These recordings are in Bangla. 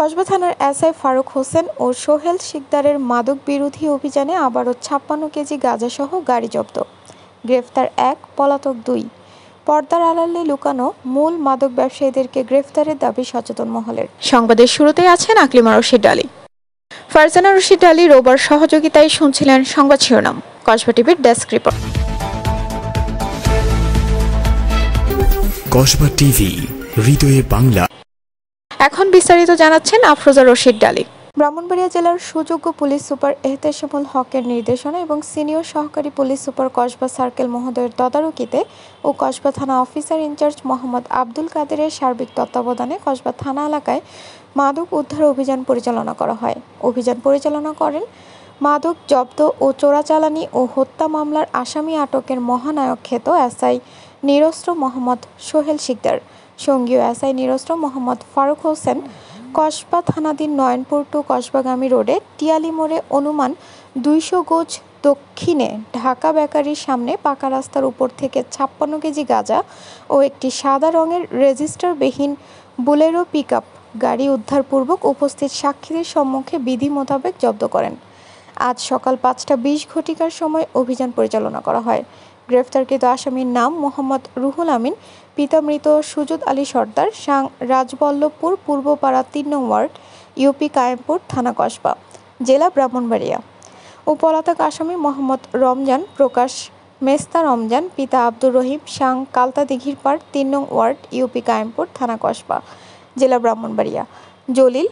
কসবা থানার এসআই ফারুক হোসেন ও সোহেল শিকদারের মাদক বিরোধী অভিযানে আবারও ৫৬ কেজি গাঁজাসহ গাড়ি জব্দ। গ্রেফতার ১, পলাতক ২। পর্দার আড়ালে লুকানো মূল মাদক ব্যবসায়ীদেরকে গ্রেফতারের দাবি সচেতন মহলের। সংবাদের শুরুতেই আছেন আকলিমা রশিদ আলী। ফারজানা রশিদ আলী রোবার সহযোগিতায় শুনছিলেন সংবাদ শিরোনাম। কসবা টিভির ডেস্ক রিপোর্ট। কসবা টিভি, হৃদয়ে বাংলা। এখন বিস্তারিত জানাচ্ছেন আফরোজা রশিদ আলী। ব্রাহ্মণবাড়িয়া জেলার সুযোগ্য পুলিশ সুপার এহতেশামুল হকের নির্দেশনা এবং সিনিয়র সহকারী পুলিশ সুপার কসবা সার্কেল মহোদয়ের তদারকিতে ও কসবা থানা অফিসার ইনচার্জ মোহাম্মদ আব্দুল কাদেরের সার্বিক তত্ত্বাবধানে কসবা থানা এলাকায় মাদক উদ্ধার অভিযান পরিচালনা করা হয়। অভিযান পরিচালনা করেন মাদক জব্দ ও চোরাচালানি ও হত্যা মামলার আসামি আটকের মহানায়ক খ্যাত এসআই নিরস্ত্র মোহাম্মদ সোহেল শিকদার, সঙ্গীয় এসআই নিরস্ত্র মোহাম্মদ ফারুক হোসেন। কসবা থানাধীন নয়নপুর টু কসবাগামী রোডে টিয়ালি মোড়ে অনুমান ২০০ গজ দক্ষিণে ঢাকা বেকারির সামনে পাকা রাস্তার উপর থেকে ৫৬ কেজি গাঁজা ও একটি সাদা রঙের রেজিস্টারবিহীন বুলেরো পিকআপ গাড়ি উদ্ধারপূর্বক উপস্থিত সাক্ষীদের সম্মুখে বিধি মোতাবেক জব্দ করেন। আজ সকাল ৫টা ২০ ঘটিকার সময় অভিযান পরিচালনা করা হয়। গ্রেফতারকৃত আসামির নাম মোহাম্মদ রুহুল আমিন, পিতা মৃত সুজুদ আলী সর্দার, সাং রাজবল্লভপুর পূর্বপাড়া ৩ নং ওয়ার্ড, ইউপি কায়েমপুর, থানা কসবা, জেলা ব্রাহ্মণবাড়িয়া। ও পলাতক আসামি মোহাম্মদ রমজান প্রকাশ মেস্তা রমজান, পিতা আব্দুর রহিম, সাং কালতা দিঘির পাড় ৩ নং ওয়ার্ড, ইউপি কায়েমপুর, থানা কসবা, জেলা ব্রাহ্মণবাড়িয়া। জলিল,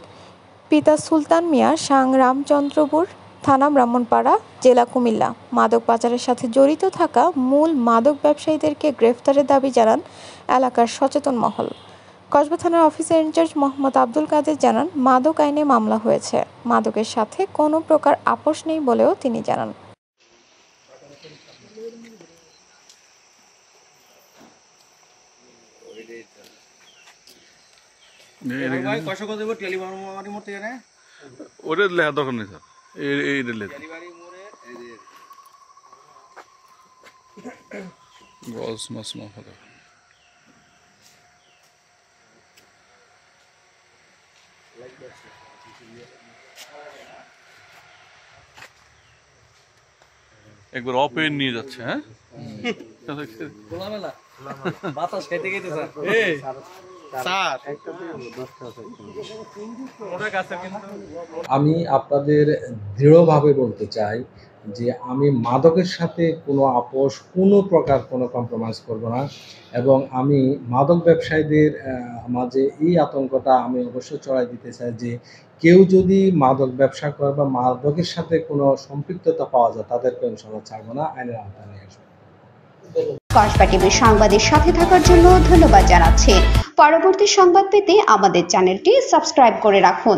পিতা সুলতান মিয়া, সাং রামচন্দ্রপুর, থানা ব্রাহ্মণপাড়া, জেলা কুমিল্লা। মাদক পাচারের সাথে জড়িত থাকা মূল মাদক ব্যবসায়ীদেরকে গ্রেফতারের দাবি জানান এলাকার সচেতন মহল। কসবা থানার অফিসার ইনচার্জ মোহাম্মদ আব্দুল কাদের জানান, মাদক আইনে মামলা হয়েছে, মাদকের সাথে কোনো প্রকার আপোষ নেই বলেও তিনি জানান। একবার অপেন নিয়ে যাচ্ছে। হ্যাঁ, আমি আপনাদের দৃঢ়ভাবে বলতে চাই যে আমি মাদকের সাথে কোনো আপোষ, কোনো প্রকার কোনো কম্প্রোমাইজ করব না, এবং আমি মাদক ব্যবসায়ীদের মাঝে এই আতঙ্কটা আমি অবশ্যই ছড়াই দিতে চাই যে কেউ যদি মাদক ব্যবসা করে বা মাদকের সাথে কোনো সম্পৃক্ততা পাওয়া যায় তাদেরকে ইনশাআল্লাহ ছাড়বো না, আইনের আওতায় নিয়ে আসবো। কসবা টিভির সংবাদের সাথে থাকার জন্য ধন্যবাদ জানাচ্ছি। পরবর্তী সংবাদ পেতে আমাদের চ্যানেলটি সাবস্ক্রাইব করে রাখুন।